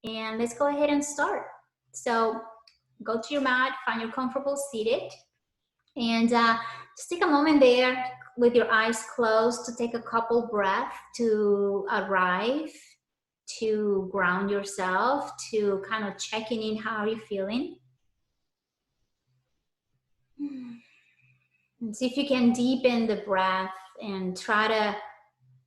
And let's go ahead and start. So go to your mat, find your comfortable seated, and just take a moment there with your eyes closed to take a couple breaths to arrive, to ground yourself, to kind of checking in how you're feeling. And see if you can deepen the breath and try to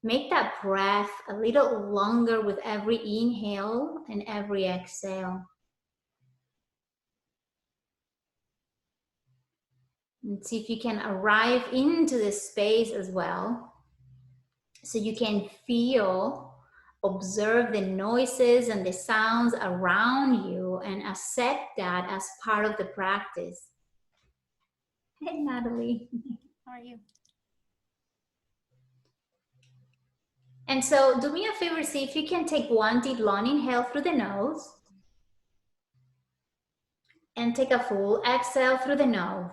make that breath a little longer with every inhale and every exhale. And see if you can arrive into this space as well, so you can feel, observe the noises and the sounds around you and accept that as part of the practice. Hey, Natalie. How are you? And so do me a favor, see if you can take one deep long inhale through the nose and take a full exhale through the nose.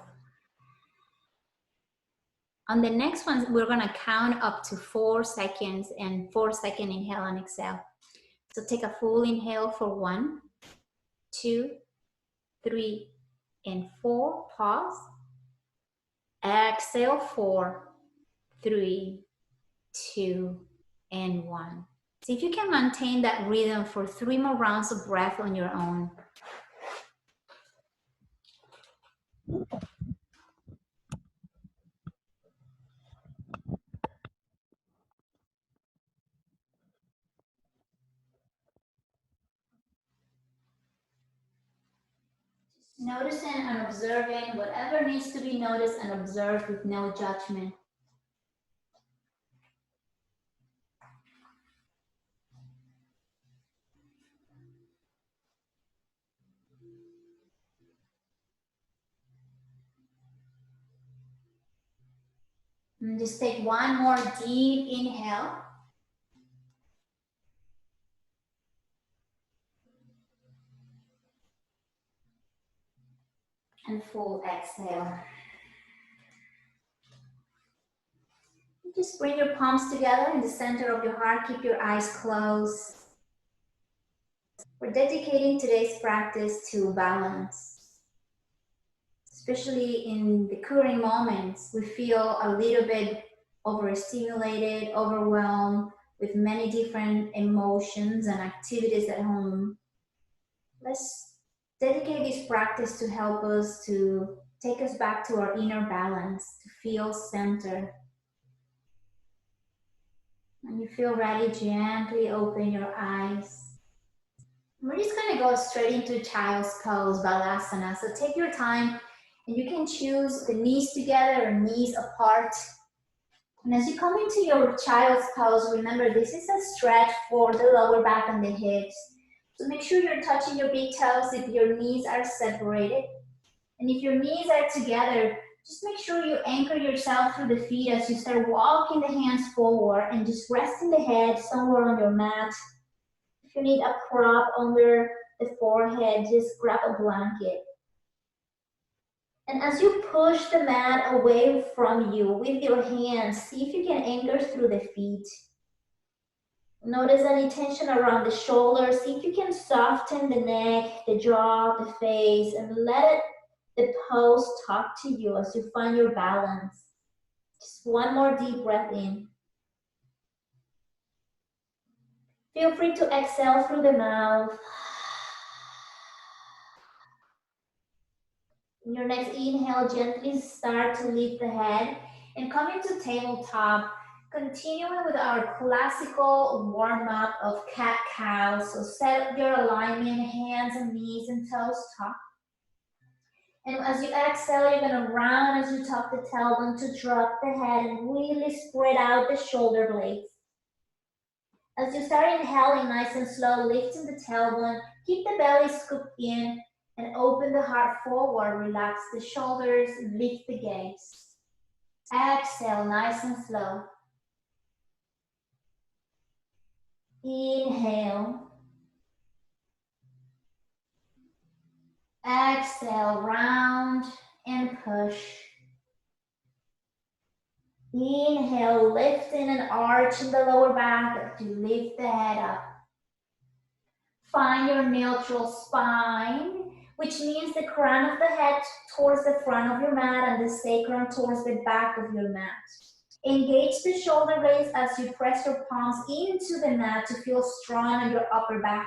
On the next one, we're gonna count up to 4 seconds and 4-second inhale and exhale. So take a full inhale for 1, 2, 3, and 4. Pause. Exhale 4, 3, 2, and 1. See if you can maintain that rhythm for 3 more rounds of breath on your own. Noticing and observing whatever needs to be noticed and observed with no judgment. And just take one more deep inhale. And full exhale. Just bring your palms together in the center of your heart. Keep your eyes closed. We're dedicating today's practice to balance. Especially in the current moments, we feel a little bit overstimulated, overwhelmed with many different emotions and activities at home. Let's dedicate this practice to help us to take us back to our inner balance, to feel centered. When you feel ready, gently open your eyes. We're just going to go straight into child's pose, Balasana. So take your time, and you can choose the knees together or knees apart. And as you come into your child's pose, remember this is a stretch for the lower back and the hips. So make sure you're touching your big toes if your knees are separated. And if your knees are together, just make sure you anchor yourself through the feet as you start walking the hands forward and just resting the head somewhere on your mat. If you need a prop under the forehead, just grab a blanket. And as you push the mat away from you with your hands, see if you can anchor through the feet. Notice any tension around the shoulders. See if you can soften the neck, the jaw, the face, and let the pose talk to you as you find your balance. Just one more deep breath in. Feel free to exhale through the mouth. In your next inhale, gently start to lift the head and come into tabletop, continuing with our classical warm-up of cat-cow. So set your alignment, hands and knees and toes tucked. And as you exhale, you're going to round as you tuck the tailbone to drop the head and really spread out the shoulder blades. As you start inhaling nice and slow, lifting the tailbone, keep the belly scooped in and open the heart forward. Relax the shoulders, lift the gaze. Exhale, nice and slow. Inhale. Exhale, round and push. Inhale, lifting and arching the lower back to lift the head up. Find your neutral spine, which means the crown of the head towards the front of your mat and the sacrum towards the back of your mat. Engage the shoulder blades as you press your palms into the mat to feel strong in your upper back.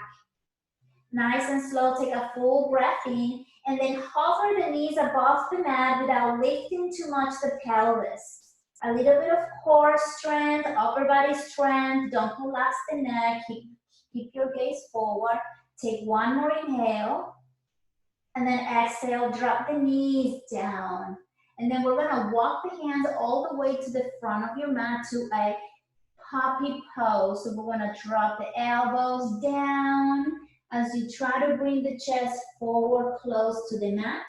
Nice and slow, take a full breath in, and then hover the knees above the mat without lifting too much the pelvis. A little bit of core strength, upper body strength, don't collapse the neck, keep your gaze forward. Take one more inhale, and then exhale, drop the knees down. And then we're gonna walk the hands all the way to the front of your mat to a puppy pose. So we're gonna drop the elbows down as you try to bring the chest forward close to the mat.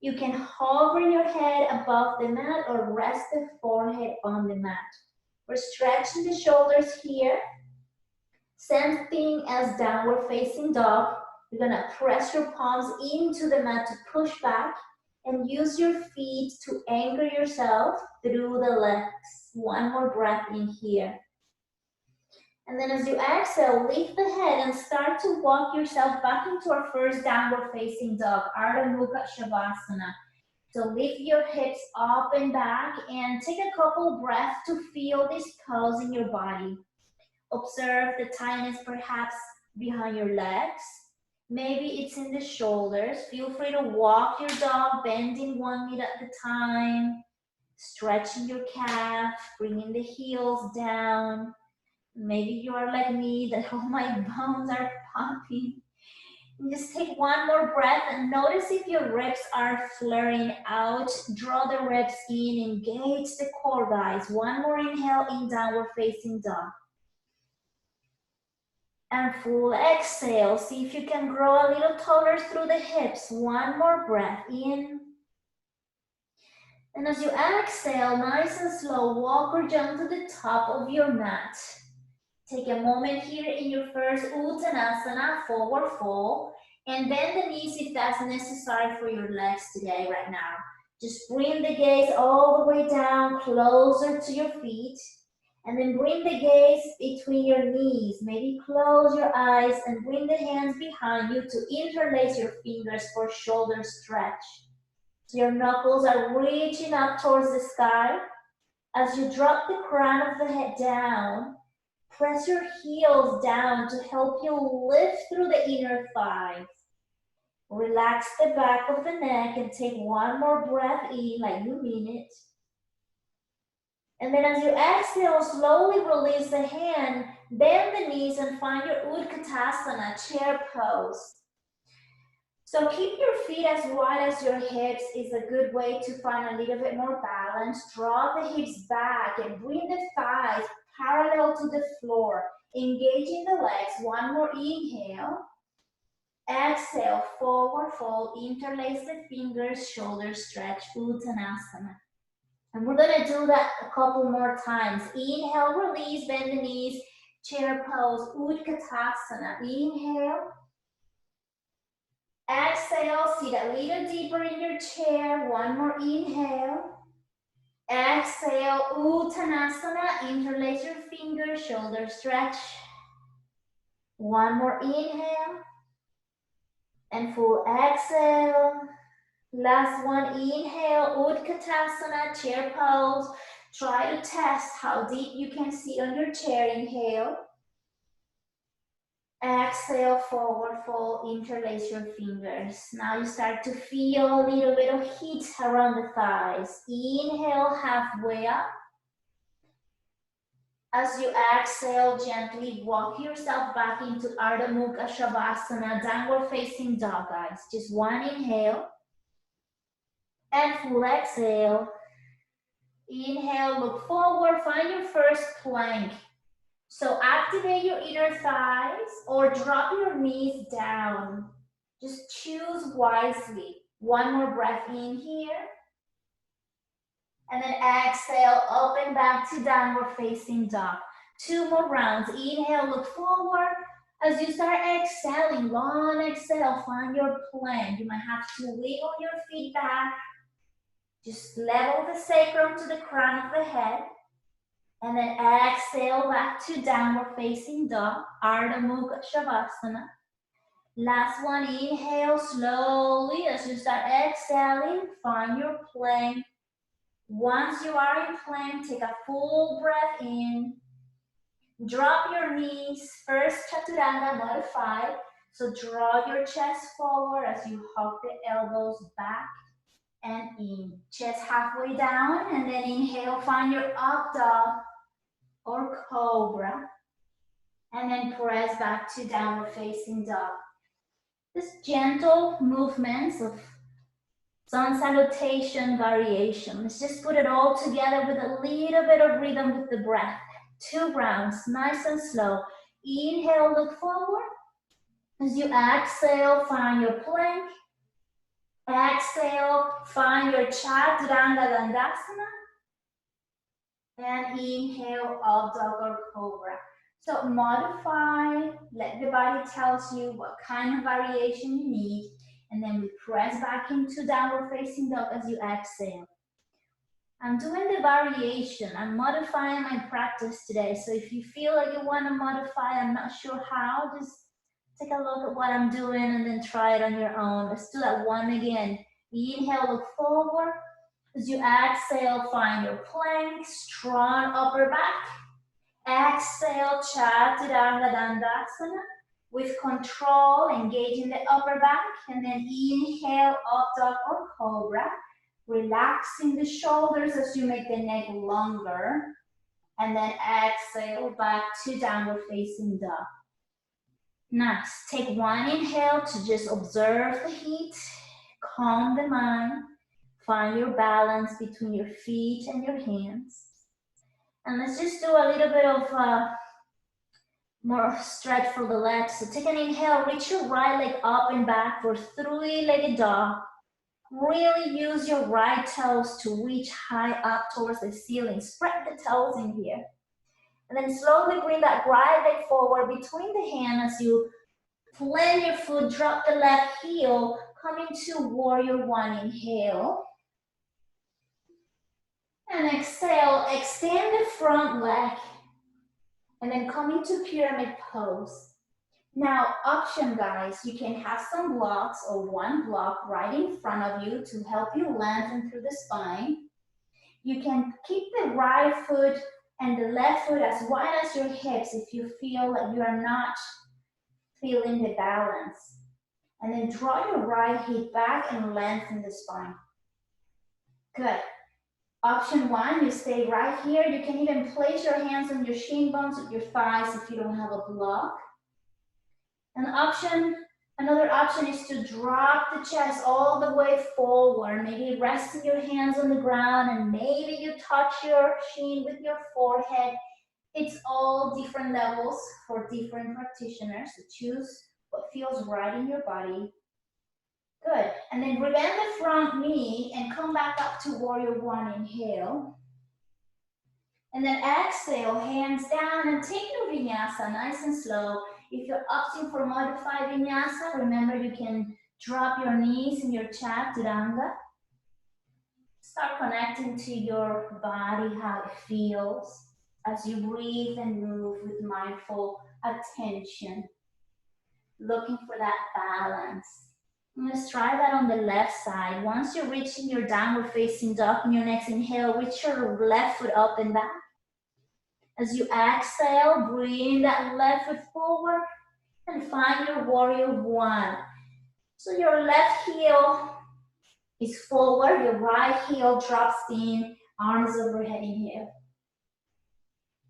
You can hover your head above the mat or rest the forehead on the mat. We're stretching the shoulders here. Same thing as downward facing dog. You're gonna press your palms into the mat to push back and use your feet to anchor yourself through the legs. One more breath in here. And then as you exhale, lift the head and start to walk yourself back into our first downward facing dog, Ardha Mukha Shavasana. So lift your hips up and back and take a couple breaths to feel this pose in your body. Observe the tightness perhaps behind your legs. Maybe it's in the shoulders. Feel free to walk your dog, bending one knee at a time, stretching your calf, bringing the heels down. Maybe you are like me, that all my bones are pumping. And just take one more breath and notice if your ribs are flaring out. Draw the ribs in, engage the core, guys. One more inhale in downward facing dog. And full exhale. See if you can grow a little taller through the hips. One more breath in. And as you exhale, nice and slow, walk or jump to the top of your mat. Take a moment here in your first Uttanasana, forward fold, and bend the knees if that's necessary for your legs today, right now. Just bring the gaze all the way down, closer to your feet, and then bring the gaze between your knees. Maybe close your eyes and bring the hands behind you to interlace your fingers for shoulder stretch. Your knuckles are reaching up towards the sky. As you drop the crown of the head down, press your heels down to help you lift through the inner thighs. Relax the back of the neck and take one more breath in like you mean it. And then as you exhale, slowly release the hand, bend the knees and find your Utkatasana, chair pose. So keep your feet as wide as your hips is a good way to find a little bit more balance. Draw the hips back and bring the thighs parallel to the floor. Engaging the legs. One more inhale. Exhale, forward fold. Interlace the fingers, shoulder stretch, Uttanasana. And we're gonna do that a couple more times. Inhale, release, bend the knees, chair pose, Utkatasana. Inhale. Exhale, sit a little deeper in your chair. One more inhale. Exhale, Uttanasana. Interlace your fingers, shoulder stretch. One more inhale. And full exhale. Last one, inhale, Utkatasana, chair pose. Try to test how deep you can sit on your chair. Inhale. Exhale, forward fold, interlace your fingers. Now you start to feel a little bit of heat around the thighs. Inhale, halfway up. As you exhale, gently walk yourself back into Ardha Mukha Shavasana, downward facing dog, guys. Just one inhale. And full exhale. Inhale, look forward, find your first plank. So activate your inner thighs or drop your knees down. Just choose wisely. One more breath in here. And then exhale, open back to downward facing dog. Two more rounds. Inhale, look forward. As you start exhaling, long exhale, find your plank. You might have to wiggle your feet back. Just level the sacrum to the crown of the head. And then exhale back to downward facing dog, Ardha Mukha Shavasana. Last one, inhale slowly as you start exhaling, find your plank. Once you are in plank, take a full breath in. Drop your knees, first chaturanga modified. So draw your chest forward as you hug the elbows back and in. Chest halfway down, and then inhale, find your up dog or cobra. And then press back to downward facing dog. Just gentle movements of sun salutation variation. Let's just put it all together with a little bit of rhythm with the breath. 2 rounds, nice and slow. Inhale, look forward. As you exhale, find your plank. Exhale, find your chaturanga dandasana. And inhale, up dog or cobra. So modify, let the body tells you what kind of variation you need, and then we press back into downward facing dog as you exhale. I'm doing the variation, I'm modifying my practice today, so if you feel like you want to modify, I'm not sure how, just take a look at what I'm doing and then try it on your own. Let's do that one again. Inhale, look forward. As you exhale, find your plank, strong upper back. Exhale, chaturanga dandasana. With control, engaging the upper back, and then inhale, up dog or cobra. Relaxing the shoulders as you make the neck longer. And then exhale, back to downward facing dog. Nice. Take one inhale to just observe the heat, calm the mind. Find your balance between your feet and your hands. And let's just do a little bit of more stretch for the legs. So take an inhale, reach your right leg up and back for 3-legged dog. Really use your right toes to reach high up towards the ceiling. Spread the toes in here. And then slowly bring that right leg forward between the hands as you plant your foot, drop the left heel, come into warrior one, inhale. And exhale, extend the front leg. And then come into pyramid pose. Now, option guys, you can have some blocks or one block right in front of you to help you lengthen through the spine. You can keep the right foot and the left foot as wide as your hips if you feel like you are not feeling the balance. And then draw your right hip back and lengthen the spine. Good. Option one, you stay right here. You can even place your hands on your shin bones with your thighs if you don't have a block. And another option is to drop the chest all the way forward. Maybe resting your hands on the ground and maybe you touch your shin with your forehead. It's all different levels for different practitioners. So choose what feels right in your body. Good. And then bend the front knee and come back up to warrior one. Inhale. And then exhale, hands down and take your vinyasa nice and slow. If you're opting for modified vinyasa, remember you can drop your knees in your chaturanga. Start connecting to your body, how it feels as you breathe and move with mindful attention. Looking for that balance. Let's try that on the left side. Once you're reaching your downward facing dog in your next inhale, reach your left foot up and back. As you exhale, bring that left foot forward and find your warrior one. So your left heel is forward, your right heel drops in, arms overhead, inhale.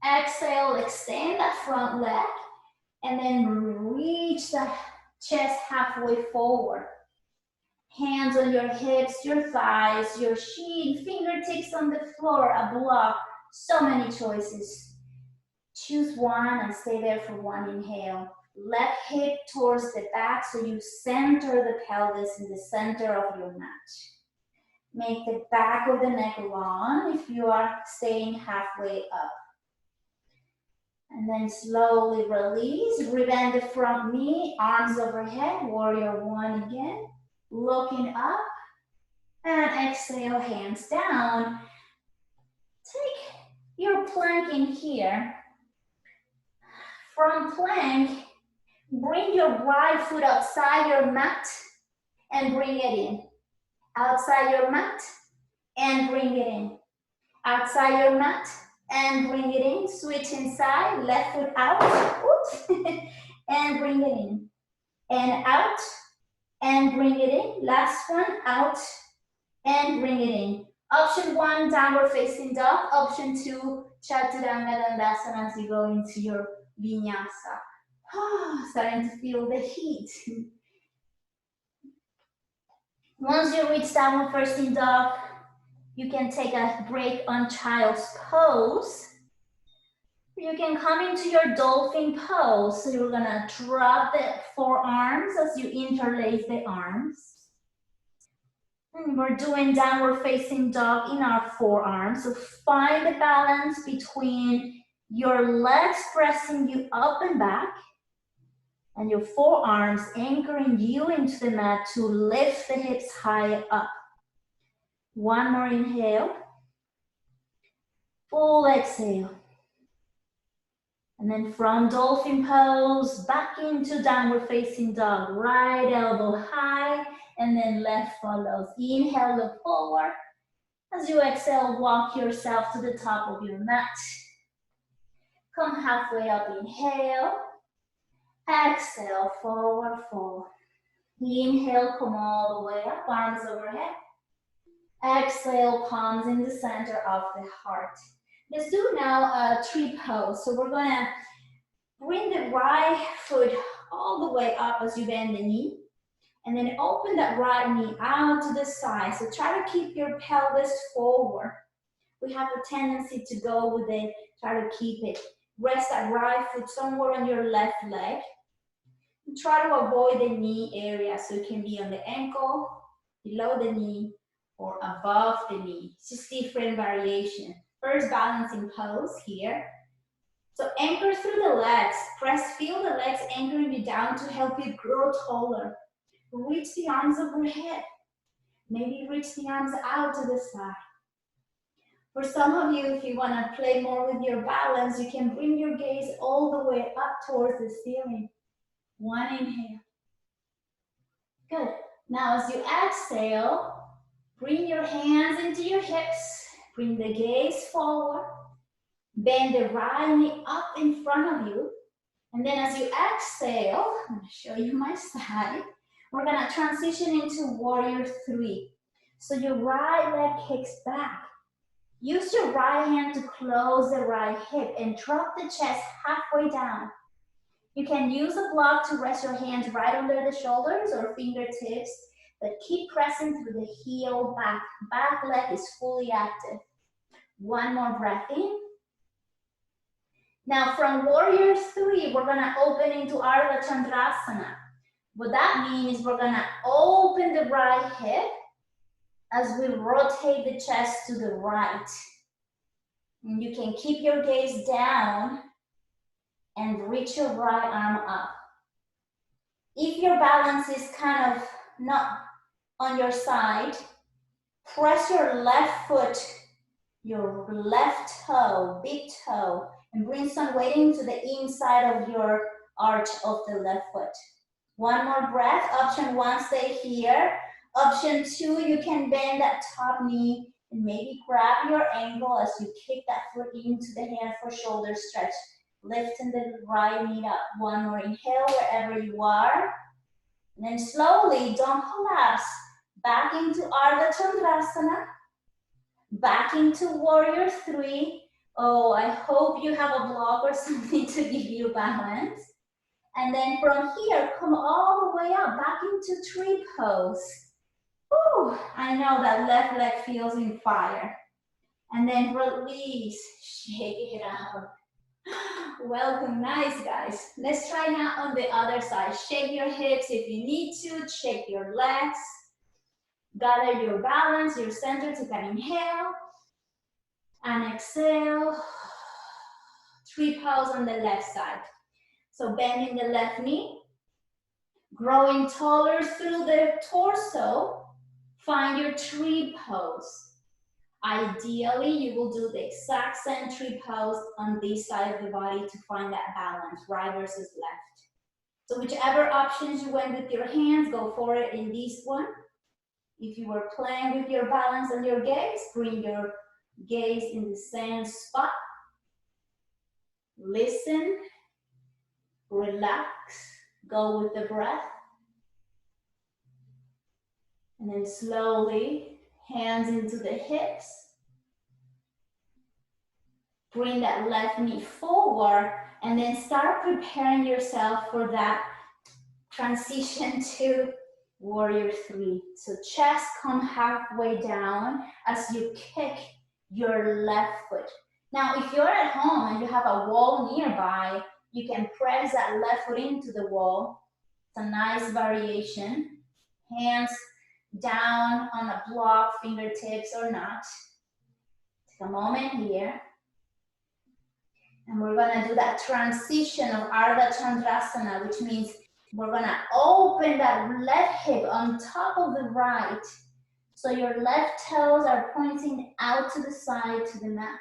Exhale, extend that front leg, and then reach the chest halfway forward. Hands on your hips, your thighs, your shin, fingertips on the floor, a block. So many choices. Choose one and stay there for one inhale. Left hip towards the back so you center the pelvis in the center of your mat. Make the back of the neck long if you are staying halfway up. And then slowly release. Rebend the front knee, arms overhead, warrior one again. Looking up and exhale, hands down. Take your plank in here. From plank, Bring your right foot outside your mat and bring it in. Outside your mat and bring it in. Outside your mat and bring it in. Switch inside, left foot out. And bring it in. And out and bring it in. Last one, out and bring it in. Option 1, downward facing dog. Option 2, Chaturanga Dandasana as you go into your vinyasa. Starting to feel the heat. Once you reach downward facing dog, you can take a break on child's pose. You can come into your dolphin pose. So you're gonna drop the forearms as you interlace the arms. And we're doing downward facing dog in our forearms. So find the balance between your legs pressing you up and back and your forearms anchoring you into the mat to lift the hips high up. One more inhale. Full exhale. And then from dolphin pose, back into downward facing dog. Right elbow high, and then left follows. Inhale, look forward. As you exhale, walk yourself to the top of your mat. Come halfway up, inhale. Exhale, forward fold. Inhale, come all the way up, arms overhead. Exhale, palms in the center of the heart. Let's do now a tree pose. So we're gonna bring the right foot all the way up as you bend the knee. And then open that right knee out to the side. So try to keep your pelvis forward. We have a tendency to go with it, try to keep it. Rest that right foot somewhere on your left leg. And try to avoid the knee area. So it can be on the ankle, below the knee, or above the knee. It's just different variation. First balancing pose here. So anchor through the legs. Feel the legs anchoring you down to help you grow taller. Reach the arms overhead. Maybe reach the arms out to the side. For some of you, if you want to play more with your balance, you can bring your gaze all the way up towards the ceiling. One inhale. Good. Now as you exhale, bring your hands into your hips. Bring the gaze forward. Bend the right knee up in front of you. And then as you exhale, I'm going to show you my side. We're going to transition into warrior 3. So your right leg kicks back. Use your right hand to close the right hip and drop the chest halfway down. You can use a block to rest your hands right under the shoulders or fingertips, but keep pressing through the heel back. Back leg is fully active. One more breath in. Now from warrior 3, we're gonna open into Ardha Chandrasana. What that means is we're gonna open the right hip as we rotate the chest to the right. And you can keep your gaze down and reach your right arm up. If your balance is kind of not on your side, press your left foot, your left toe, big toe, and bring some weight into the inside of your arch of the left foot. One more breath. Option 1, stay here. Option 2, you can bend that top knee and maybe grab your ankle as you kick that foot into the hand for shoulder stretch. Lifting the right knee up. One more inhale wherever you are. And then slowly, don't collapse. Back into Ardha Chandrasana. Back into warrior 3. Oh, I hope you have a block or something to give you balance. And then from here, come all the way up, back into tree pose. Whew, I know that left leg feels in fire. And then release, shake it out. Welcome, nice guys. Let's try now on the other side. Shake your hips if you need to, shake your legs. Gather your balance, your center, take an inhale. And exhale. Tree pose on the left side. So bending the left knee, growing taller through the torso, find your tree pose. Ideally, you will do the exact same tree pose on this side of the body to find that balance, right versus left. So whichever options you went with your hands, go for it in this one. If you were playing with your balance and your gaze, bring your gaze in the same spot. Listen, relax, go with the breath. And then slowly, hands into the hips. Bring that left knee forward and then start preparing yourself for that transition to warrior three. So chest come halfway down as you kick your left foot. Now, if you're at home and you have a wall nearby, you can press that left foot into the wall. It's a nice variation. Hands down on a block, fingertips or not. Take a moment here. And we're gonna do that transition of Ardha Chandrasana, which means we're gonna open that left hip on top of the right. So your left toes are pointing out to the side to the mat.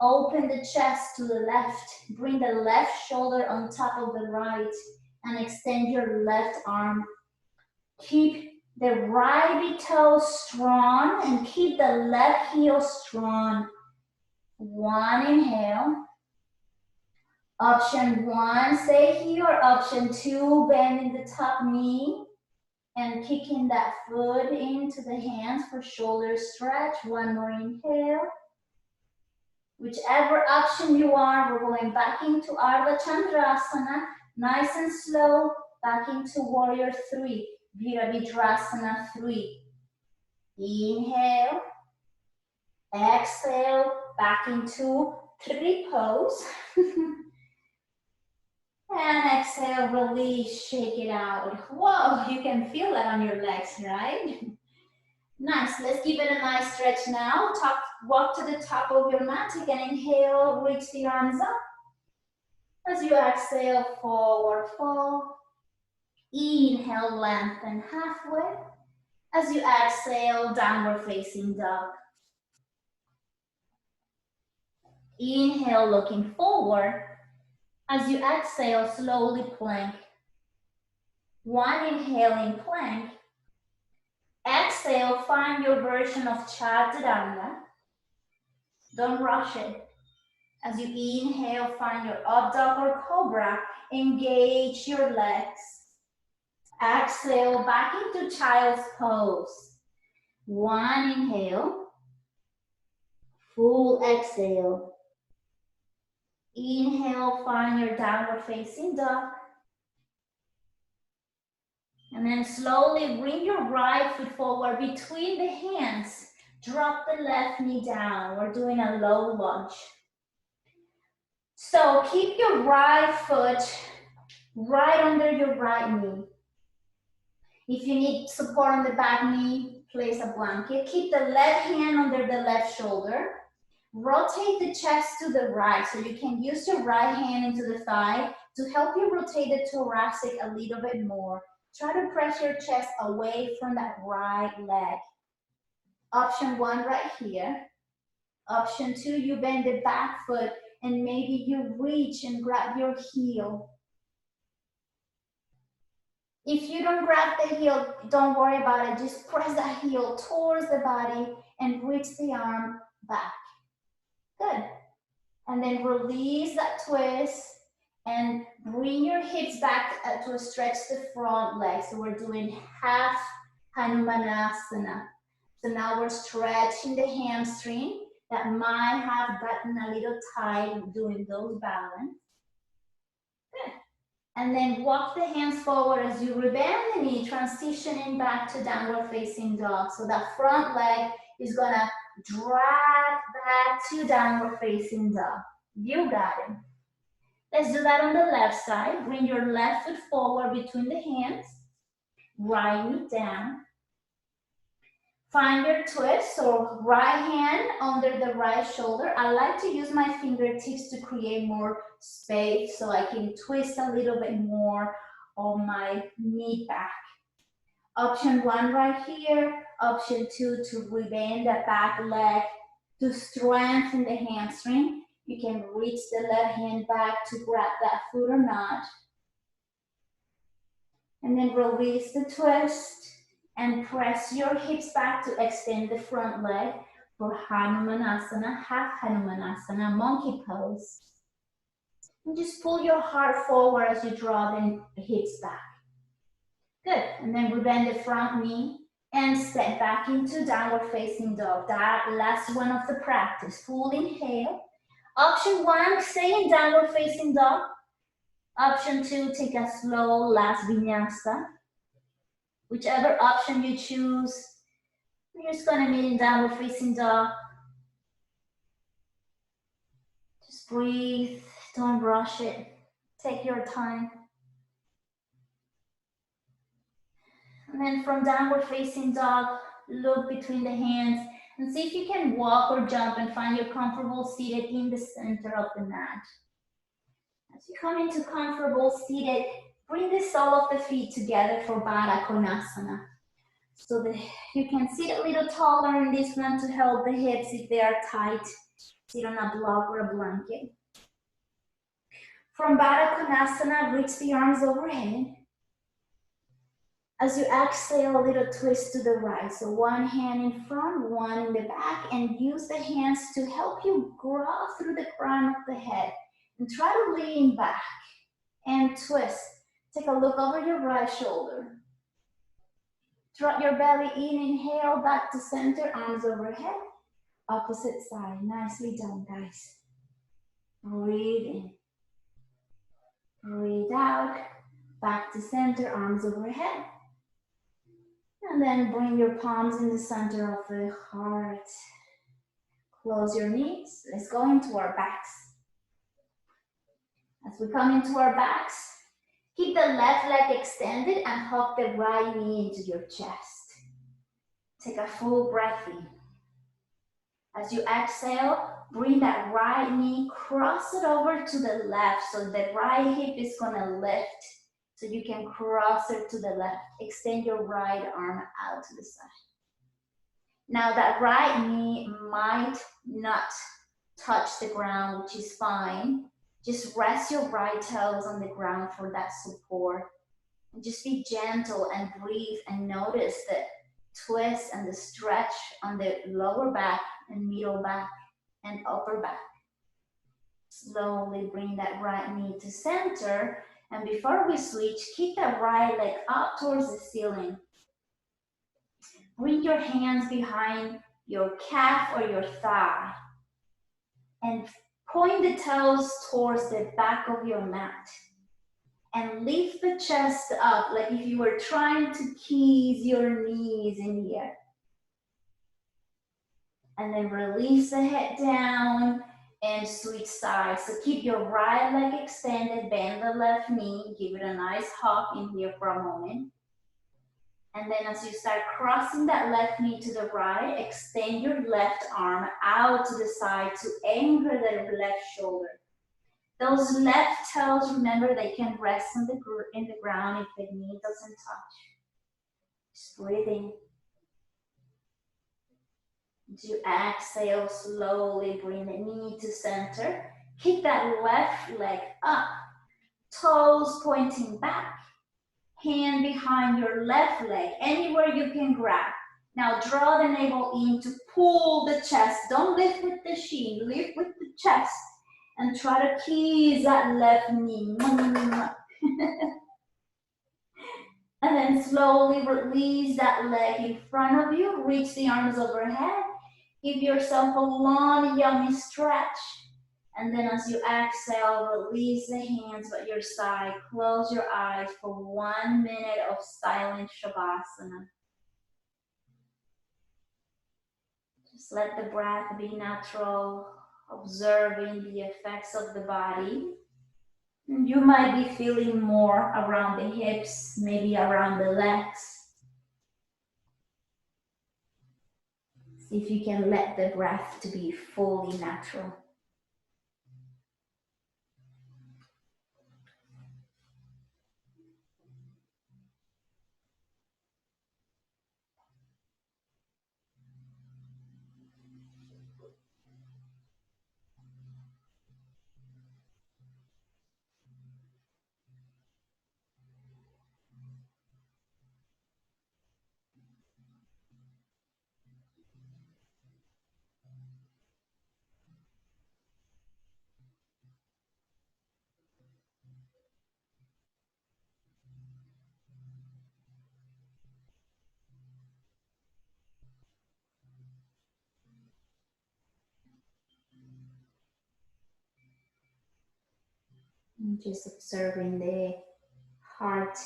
Open the chest to the left. Bring the left shoulder on top of the right and extend your left arm. Keep the right big toe strong and keep the left heel strong. One inhale. Option one, stay here. Option two, bending the top knee and kicking that foot into the hands for shoulder stretch. One more inhale. Whichever option you are, we're going back into Ardha Chandrasana, nice and slow, back into warrior three, Virabhadrasana 3. Inhale, exhale, back into tree pose. And exhale, release, shake it out. Whoa, you can feel that on your legs, right? Nice, let's give it a nice stretch now. Walk to the top of your mat. Take an inhale, reach the arms up. As you exhale, forward fold. Inhale, lengthen halfway. As you exhale, downward facing dog. Inhale, looking forward. As you exhale, slowly plank. One inhale in plank. Exhale, find your version of Chaturanga. Don't rush it. As you inhale, find your up dog or cobra. Engage your legs. Exhale, back into child's pose. One inhale. Full exhale. Inhale, find your downward facing dog. And then slowly bring your right foot forward between the hands. Drop the left knee down. We're doing a low lunge. So keep your right foot right under your right knee. If you need support on the back knee, place a blanket. Keep the left hand under the left shoulder. Rotate the chest to the right, so you can use your right hand into the thigh to help you rotate the thoracic a little bit more. Try to press your chest away from that right leg. Option one right here. Option two, you bend the back foot and maybe you reach and grab your heel. If you don't grab the heel, don't worry about it. Just press that heel towards the body and reach the arm back. Good. And then release that twist and bring your hips back to stretch the front leg. So we're doing half Hanumanasana. So now we're stretching the hamstring that might have gotten a little tight doing those balance. Good. And then walk the hands forward as you rebend the knee, transitioning back to downward facing dog. So that front leg is gonna drag back to downward facing dog. You got it. Let's do that on the left side. Bring your left foot forward between the hands. Right knee down. Find your twist, so right hand under the right shoulder. I like to use my fingertips to create more space so I can twist a little bit more on my knee back. Option one right here. Option two to rebend the back leg to strengthen the hamstring. You can reach the left hand back to grab that foot or not. And then release the twist and press your hips back to extend the front leg for Hanumanasana, half Hanumanasana, monkey pose. And just pull your heart forward as you draw the hips back. Good. And then we bend the front knee and step back into downward facing dog. That last one of the practice. Full inhale. Option one, stay in downward facing dog. Option two, take a slow last vinyasa. Whichever option you choose, you're just gonna meet in downward facing dog. Just breathe, don't rush it. Take your time. And then from downward facing dog, look between the hands and see if you can walk or jump and find your comfortable seated in the center of the mat. As you come into comfortable seated, bring the sole of the feet together for Baddha Konasana. So that you can sit a little taller in this one to help the hips if they are tight. Sit on a block or a blanket. From Baddha Konasana, reach the arms overhead. As you exhale, a little twist to the right. So one hand in front, one in the back, and use the hands to help you grow through the crown of the head. And try to lean back and twist. Take a look over your right shoulder. Drop your belly in, inhale, back to center, arms overhead. Opposite side, nicely done, guys. Breathe in. Breathe out, back to center, arms overhead. And then bring your palms in the center of the heart. Close your knees. Let's go into our backs. As we come into our backs, keep the left leg extended and hug the right knee into your chest. Take a full breath in. As you exhale, bring that right knee, cross it over to the left. So the right hip is gonna lift. So you can cross it to the left. Extend your right arm out to the side. Now that right knee might not touch the ground, which is fine. Just rest your right toes on the ground for that support. And just be gentle and breathe and notice the twist and the stretch on the lower back and middle back and upper back. Slowly bring that right knee to center. And before we switch, keep that right leg up towards the ceiling. Bring your hands behind your calf or your thigh. And point the toes towards the back of your mat. And lift the chest up like if you were trying to kiss your knees in the air. And then release the head down and switch sides. So keep your right leg extended, bend the left knee, give it a nice hug in here for a moment. And then as you start crossing that left knee to the right, extend your left arm out to the side to anchor the left shoulder. Those left toes, remember, they can rest in the ground if the knee doesn't touch. Just breathe in. As you exhale, slowly bring the knee to center. Kick that left leg up. Toes pointing back. Hand behind your left leg, anywhere you can grab. Now draw the navel in to pull the chest. Don't lift with the shin, lift with the chest. And try to kiss that left knee. And then slowly release that leg in front of you. Reach the arms overhead. Give yourself a long, yummy stretch. And then as you exhale, release the hands at your side. Close your eyes for 1 minute of silent Shavasana. Just let the breath be natural, observing the effects of the body. And you might be feeling more around the hips, maybe around the legs. See if you can let the breath to be fully natural. Just observing the heart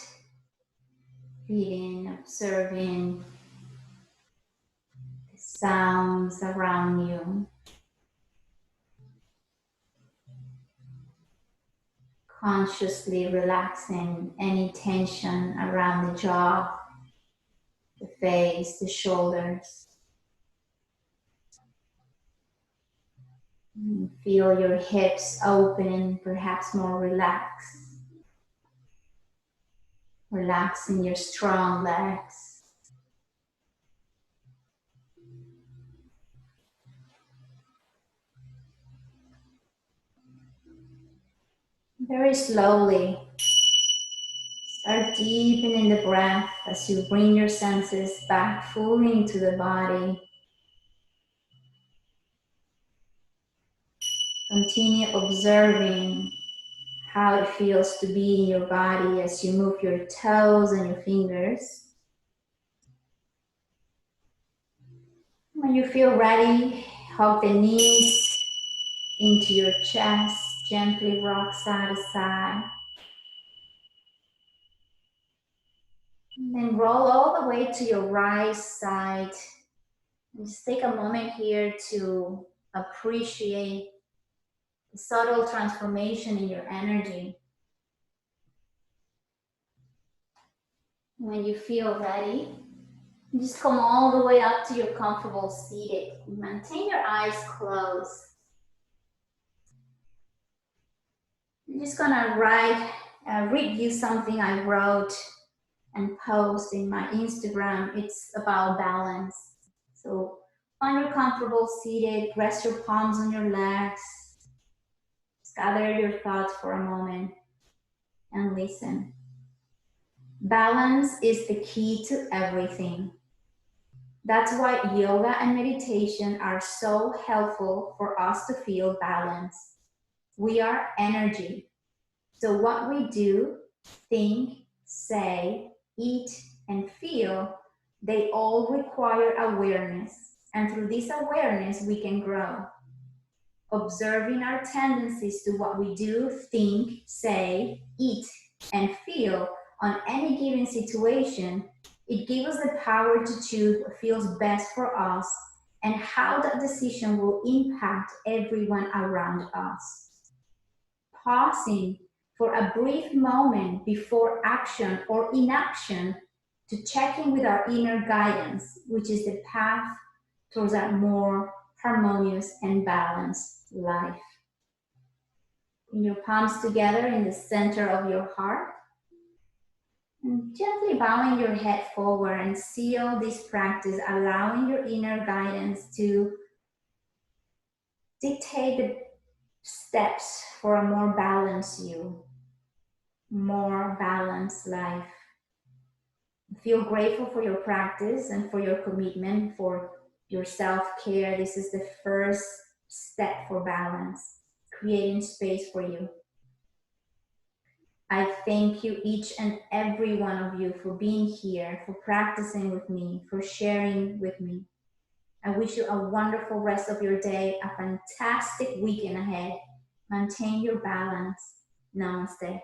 beating, observing the sounds around you, consciously relaxing any tension around the jaw, the face, the shoulders. Feel your hips open, perhaps more relaxed. Relaxing your strong legs. Very slowly, start deepening the breath as you bring your senses back fully into the body. Continue observing how it feels to be in your body as you move your toes and your fingers. When you feel ready, hug the knees into your chest, gently rock side to side. And then roll all the way to your right side. And just take a moment here to appreciate the subtle transformation in your energy. When you feel ready, just come all the way up to your comfortable seated. Maintain your eyes closed. I'm just gonna read you something I wrote and post in my Instagram. It's about balance. So find your comfortable seated, rest your palms on your legs, gather your thoughts for a moment and listen. Balance is the key to everything. That's why yoga and meditation are so helpful for us to feel balanced. We are energy. So what we do, think, say, eat, and feel, they all require awareness. And through this awareness, we can grow. Observing our tendencies to what we do, think, say, eat, and feel on any given situation, it gives us the power to choose what feels best for us and how that decision will impact everyone around us. Pausing for a brief moment before action or inaction to check in with our inner guidance, which is the path towards a more harmonious and balanced life. Bring your palms together in the center of your heart. And gently bowing your head forward and seal this practice, allowing your inner guidance to dictate the steps for a more balanced you, more balanced life. Feel grateful for your practice and for your commitment, for your self-care. This is the first step for balance, creating space for you. I thank you, each and every one of you, for being here, for practicing with me, for sharing with me. I wish you a wonderful rest of your day, a fantastic weekend ahead. Maintain your balance. Namaste.